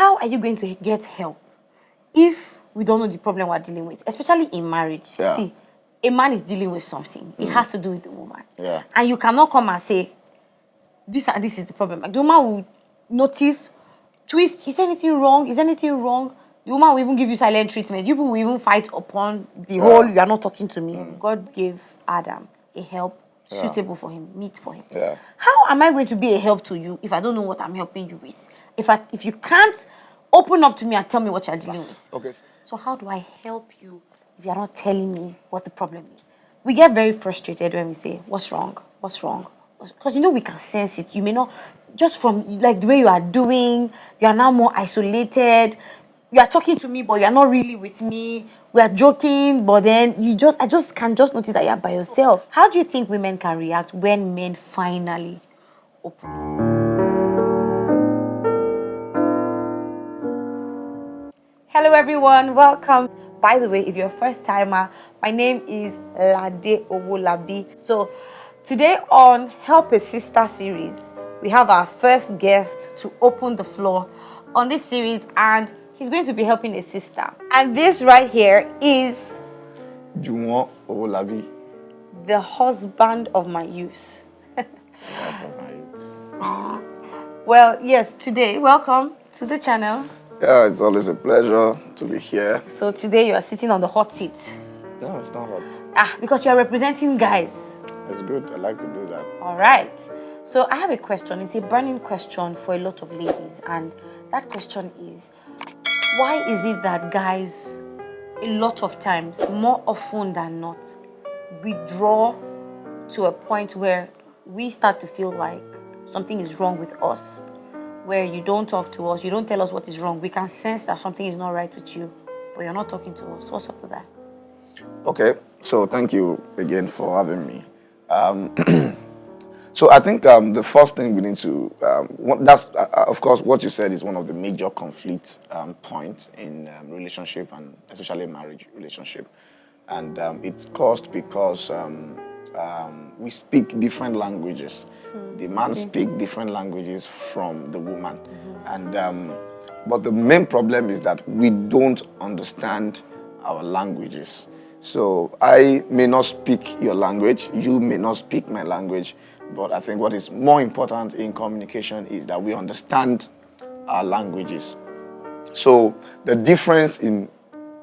how are you going to get help if we don't know the problem we're dealing with, especially in marriage? Yeah. See, a man is dealing with something. It has to do with the woman. Yeah. And you cannot come and say, this and this is the problem. Like, the woman will notice, twist, is there anything wrong? Is there anything wrong? The woman will even give you silent treatment. You people will even fight upon the whole, you are not talking to me. God gave Adam a help suitable for him, meet for him. Yeah. How am I going to be a help to you if I don't know what I'm helping you with? If you can't open up to me and tell me what you're dealing with. Okay. So how do I help you if you're not telling me what the problem is? We get very frustrated when we say, what's wrong? What's wrong? Because we can sense it. You may not, just from like the way you are doing, you are now more isolated. You are talking to me, but you are not really with me. We are joking, but then I just can just notice that you are by yourself. How do you think women can react when men finally open up? Hello everyone, welcome. By the way, if you're a first timer, my name is Lade Owolabi. So today on Help a Sister series, we have our first guest to open the floor on this series, and he's going to be helping a sister. And this right here is Juwon Owolabi. the husband of my youth. Well, yes, today, welcome to the channel. Yeah, it's always a pleasure to be here. So today you are sitting on the hot seat. No, it's not hot. Because you are representing guys. It's good. I like to do that. All right. So I have a question. It's a burning question for a lot of ladies. And that question is, why is it that guys, a lot of times, more often than not, withdraw to a point where we start to feel like something is wrong with us? Where you don't talk to us, you don't tell us what is wrong. We can sense that something is not right with you, but you're not talking to us. What's up with that? Okay, so thank you again for having me. So I think the first thing we need to, that's of course what you said is one of the major conflict points in relationship, and especially marriage relationship. And it's caused because we speak different languages. The man speaks different languages from the woman. And but the main problem is that we don't understand our languages. So I may not speak your language, you may not speak my language, but I think what is more important in communication is that we understand our languages. So the difference in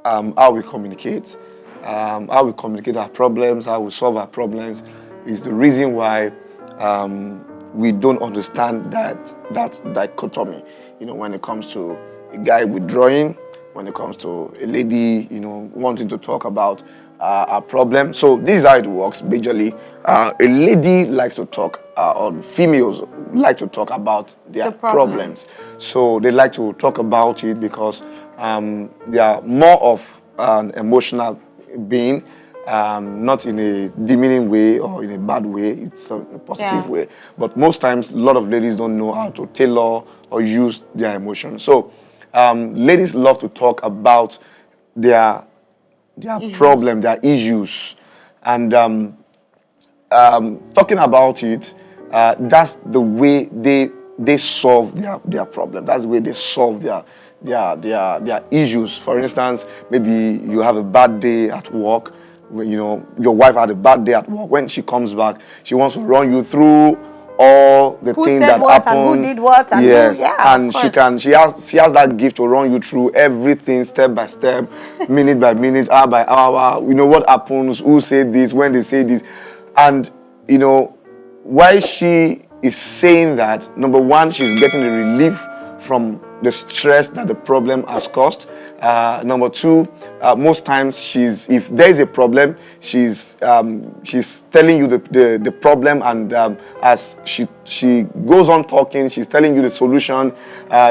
how we communicate our problems, how we solve our problems, is the reason why we don't understand that dichotomy. When it comes to a guy withdrawing, when it comes to a lady, wanting to talk about a problem. So this is how it works. Majorly, a lady likes to talk, or females like to talk about their problems. So they like to talk about it because they are more of an emotional being, not in a demeaning way or in a bad way. It's a positive way. But most times, a lot of ladies don't know how to tailor or use their emotions. So ladies love to talk about their problem, their issues, and talking about it. That's the way they solve their problem. That's the way they solve their issues. For instance, maybe you have a bad day at work. Your wife had a bad day at work. When she comes back, she wants to run you through all the things that happened. And who did what? And yes, and she has that gift to run you through everything step by step, minute by minute, hour by hour. What happens, who said this, when they say this, and why she is saying that. Number one, she's getting a relief from the stress that the problem has caused. Number two, most times if there is a problem, she's telling you the problem, and as she goes on talking, she's telling you the solution.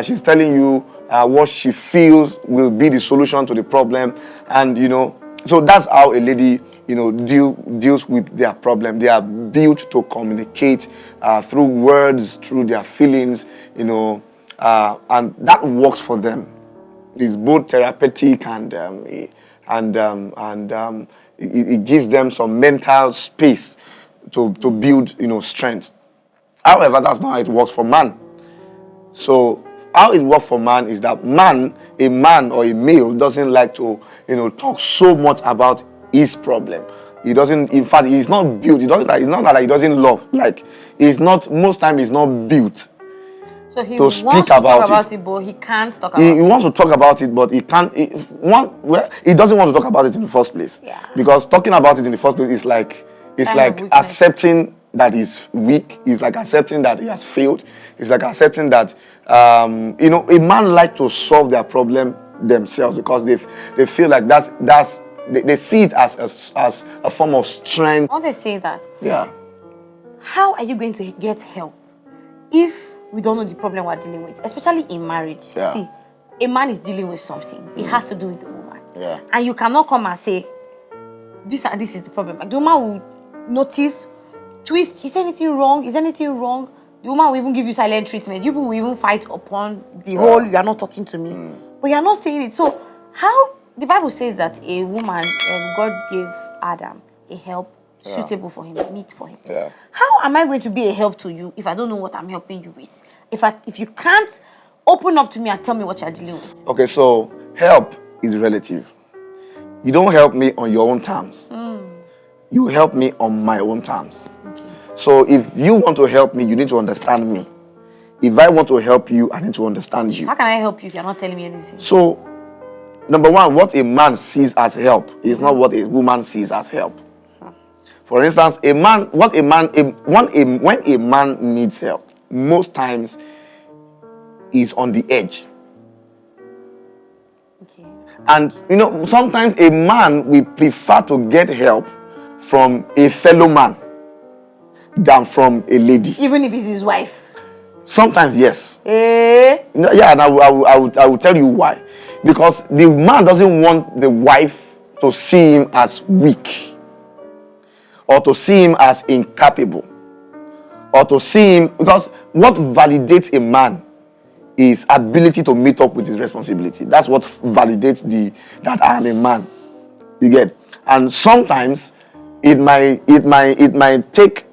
She's telling you what she feels will be the solution to the problem, and so that's how a lady deals with their problem. They are built to communicate through words, through their feelings, and that works for them. It's both therapeutic and it gives them some mental space to build strength. However, that's not how it works for man. So how it works for man is that a man or a male doesn't like to, talk so much about his problem. He doesn't, in fact, he's not built. It's not that he doesn't love. Like, most time he's not built. So he to wants speak to talk about about it. it, but he can't talk about He it. wants to talk about it, but he can't. He doesn't want to talk about it in the first place. Yeah. Because talking about it in the first place is like Weakness. accepting that he's weak. It's like accepting that he has failed. It's like accepting that a man like to solve their problem themselves because they feel like they see it as a form of strength. I want to say that. Yeah. How are you going to get help if we don't know the problem we're dealing with, especially in marriage? Yeah. See, a man is dealing with something. It has to do with the woman. Yeah. And you cannot come and say, this and this is the problem. Like, the woman will notice, twist, is there anything wrong? Is there anything wrong? The woman will even give you silent treatment. You people will even fight upon the whole, you are not talking to me. But you are not saying it. So how, the Bible says that a woman, God gave Adam a help suitable for him, meet for him. Yeah. How am I going to be a help to you if I don't know what I'm helping you with? If you can't open up to me and tell me what you're dealing with. Okay, so help is relative. You don't help me on your own terms. You help me on my own terms. Okay. So if you want to help me, you need to understand me. If I want to help you, I need to understand you. How can I help you if you're not telling me anything? So, number one, what a man sees as help is not what a woman sees as help. For instance, when a man needs help, most times is on the edge. Okay. And sometimes a man will prefer to get help from a fellow man than from a lady. Even if it's his wife. Sometimes, yes. Eh? Yeah, and I will tell you why. Because the man doesn't want the wife to see him as weak, or to see him as incapable, or to see him, because what validates a man is ability to meet up with his responsibility. That's what validates that I am a man. You get? And sometimes it might take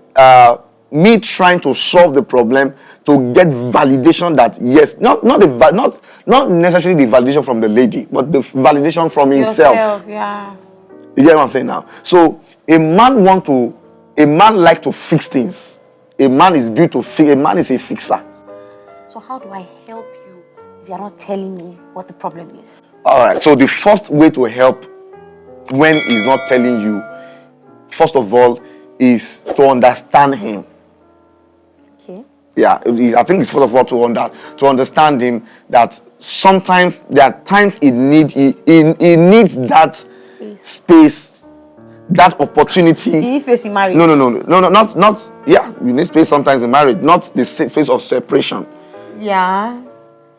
me trying to solve the problem to get validation that yes, not necessarily the validation from the lady, but the validation from himself. Yourself, yeah. You get what I'm saying now? So a man like to fix things. A man is built to fix. A man is a fixer. So how do I help you if you're not telling me what the problem is? All right. So the first way to help when he's not telling you, first of all, is to understand him. Okay. Yeah, I think it's first of all to understand him that sometimes there are times he needs that space, that opportunity. You need space in marriage. No, not. Yeah, you need space sometimes in marriage, not the space of separation. Yeah.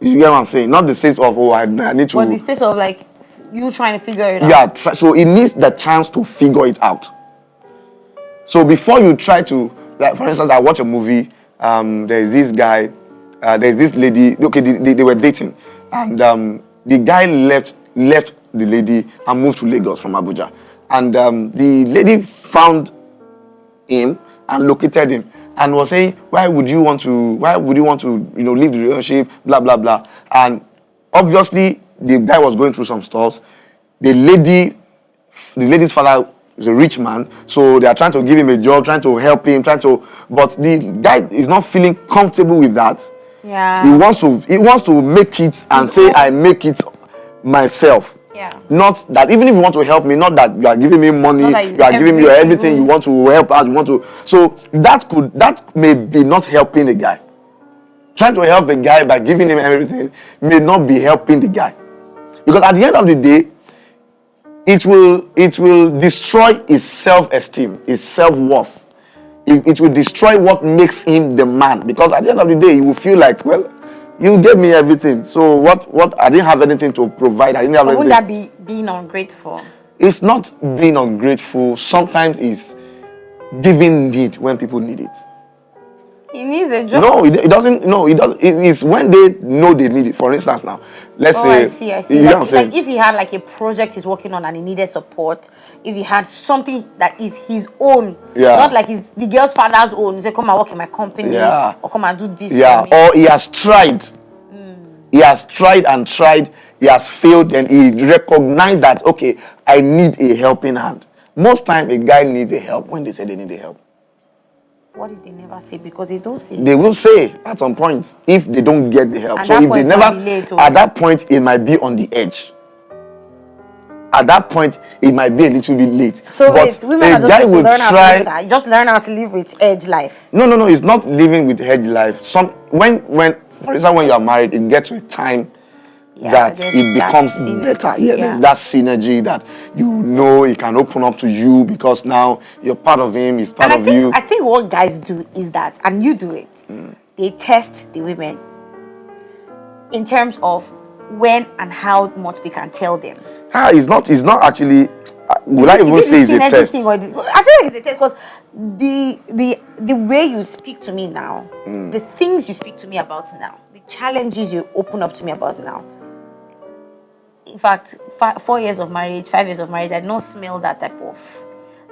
You get what I'm saying? Not the space of I need to. But the space of like you trying to figure it out. Yeah, so he needs the chance to figure it out. So before you try to, like for instance, I watch a movie. There's this guy, there's this lady. Okay, they were dating, and the guy left the lady and moved to Lagos from Abuja, and the lady found him and located him and was saying, why would you want to leave the relationship, blah blah blah. And obviously the guy was going through some stuff. The lady's father is a rich man, so they are trying to give him a job, trying to help him, but the guy is not feeling comfortable with that. Yeah. He wants to make it and say, I make it myself. Yeah. Not that even if you want to help me, not that you are giving me money, you are giving me everything, you want to help out, so that may be not helping the guy. Trying to help the guy by giving him everything may not be helping the guy. Because at the end of the day, it will destroy his self-esteem, his self-worth. It will destroy what makes him the man. Because at the end of the day, he will feel like, well, you gave me everything. So what I didn't have anything to provide. I didn't have anything. Wouldn't that be being ungrateful? It's not being ungrateful. Sometimes it's giving need when people need it. He needs a job. No, it doesn't. No, it doesn't. It's when they know they need it. For instance, now, let's say. I see. You know what I'm saying? Like if he had like a project he's working on and he needed support, if he had something that is his own, not like it's the girl's father's own. He said, come and work in my company, or come and do this. Yeah, for me. or he has tried. He has tried and tried. He has failed, and he recognized that, okay, I need a helping hand. Most time, a guy needs a help when they say they need a help. What if they never say? Because they don't say. They will say at some point if they don't get the help. At So that if they point, never, might be late, at that point, it might be on the edge. At that point, it might be a little bit late. So but wait, women a are just guy supposed to will learn how to try. live with that. Just learn how to live with edge life. No. It's not living with edge life. When, for example, when you are married, it gets to a time that there's it that becomes synergy, better. yeah. There's that synergy that he can open up to you because now you're part of him, he's part of you. I think what guys do is that, and you do it, they test the women in terms of when and how much they can tell them. It's not actually. Would I even say it's a test? I feel like it's a test because the way you speak to me now, the things you speak to me about now, the challenges you open up to me about now. In fact, 4 years of marriage, 5 years of marriage, I did not smell that type of,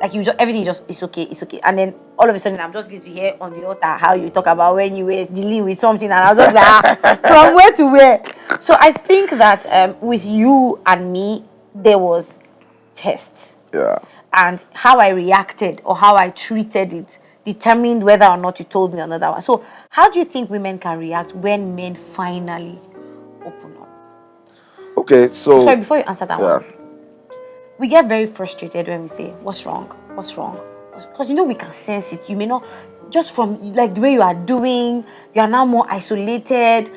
like, everything just, it's okay. And then all of a sudden, I'm just going to hear on the altar how you talk about when you were dealing with something, and I was just like, from where to where? So I think that with you and me, there was test. Yeah. And how I reacted or how I treated it determined whether or not you told me another one. So how do you think women can react when men finally open up? Okay, so... Sorry, before you answer that one. We get very frustrated when we say, what's wrong? What's wrong? Because we can sense it. You may not, just from like the way you are doing, you are now more isolated.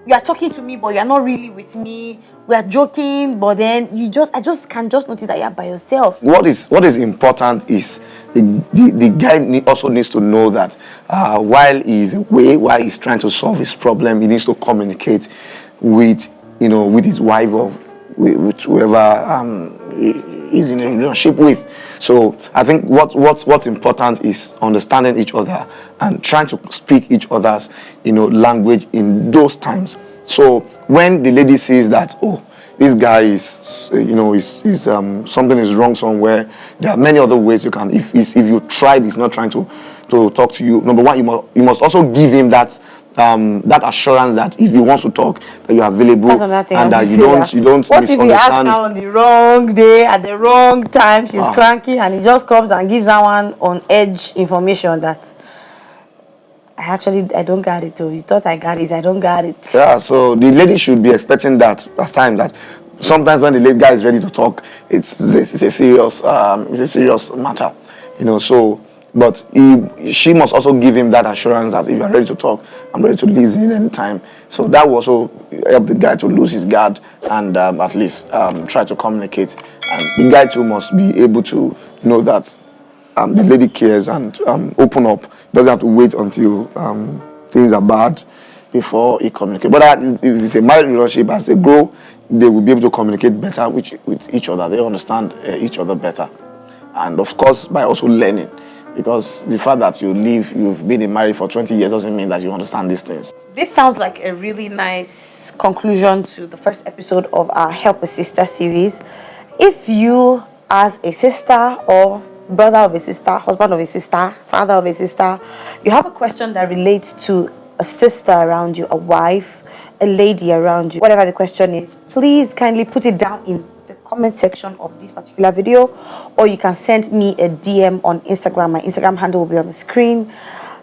You are talking to me, but you are not really with me. We are joking, but then I just can't just notice that you are by yourself. What is important is the guy also needs to know that while he's away, while he's trying to solve his problem, he needs to communicate with his wife or with whoever he's in a relationship with. So I think what's important is understanding each other and trying to speak each other's language in those times. So when the lady sees that, oh, this guy is something is wrong somewhere, there are many other ways you can. If you tried, he's not trying to talk to you. Number one, you must also give him that assurance that if he wants to talk, that you are available and that you don't what misunderstand. If you ask her on the wrong day at the wrong time, she's cranky, and he just comes and gives someone on edge information that I don't got it. You thought I got it, I don't got it. Yeah, so the lady should be expecting that at times, that sometimes when the lady guy is ready to talk, it's a serious matter, So, but she must also give him that assurance that if you are ready to talk, I'm ready to listen anytime. So that will also help the guy to lose his guard and at least try to communicate. And the guy too must be able to know that the lady cares and open up. Doesn't have to wait until things are bad before he communicates. But if it's a married relationship, as they grow, they will be able to communicate better with each other. They understand each other better. And of course, by also learning. Because the fact that you've been in marriage for 20 years doesn't mean that you understand these things. This sounds like a really nice conclusion to the first episode of our Help a Sister series. If you, as a sister or brother of a sister, husband of a sister, father of a sister, you have a question that relates to a sister around you, a wife, a lady around you, whatever the question is, please kindly put it down in the comment section of this particular video, or you can send me a DM on Instagram. My Instagram handle will be on the screen.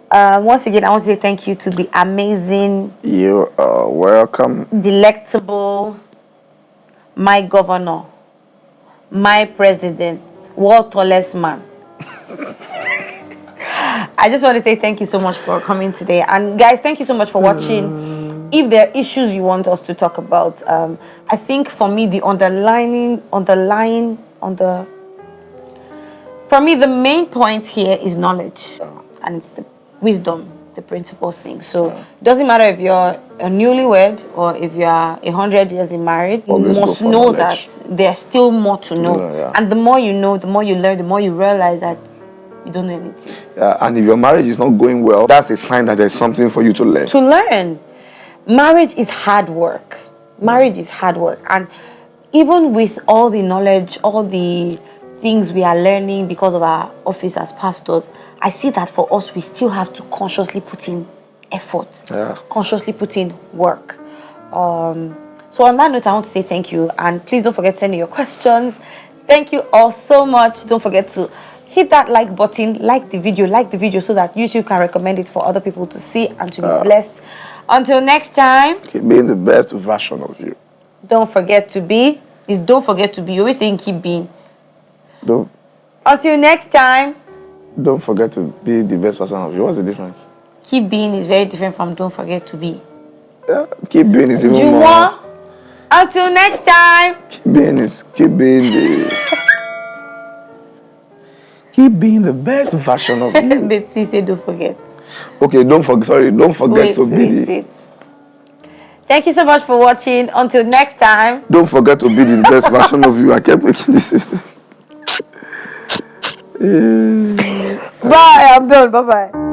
Once again, I want to say thank you to the amazing, you are welcome, delectable, my governor, my president, world tallest man. I just want to say thank you so much for coming today. And guys, thank you so much for watching. If there are issues you want us to talk about, I think for me, the main point here is knowledge. And it's the wisdom, the principal thing. So it doesn't matter if you're a newlywed or if you are 100 years in marriage, you must know that there's still more to know. And the more you know, the more you learn, the more you realize that you don't know anything. And if your marriage is not going well, that's a sign that there's something for you to learn. To learn. Marriage is hard work. Marriage is hard work. And even with all the knowledge, all the things we are learning because of our office as pastors, I see that for us, we still have to consciously put in effort, consciously put in work. So on that note, I want to say thank you, and please don't forget to send in your questions. Thank you all so much. Don't forget to hit that like button, like the video so that YouTube can recommend it for other people to see and to be blessed. Until next time, Keep being the best version of you. don't forget to be. Don't forget to be. You're always saying keep being. Don't Until next time, don't forget to be the best version of you. What's the difference? keep being is very different from don't forget to be. Yeah, keep being is even You more. want? Until next time. Keep being the keep being the best version of you. Babe, please say don't forget. Okay, don't forget to be the. Wait. Thank you so much for watching. Until next time. Don't forget to be the best version of you. I kept making this system. Bye. I'm done. Bye-bye.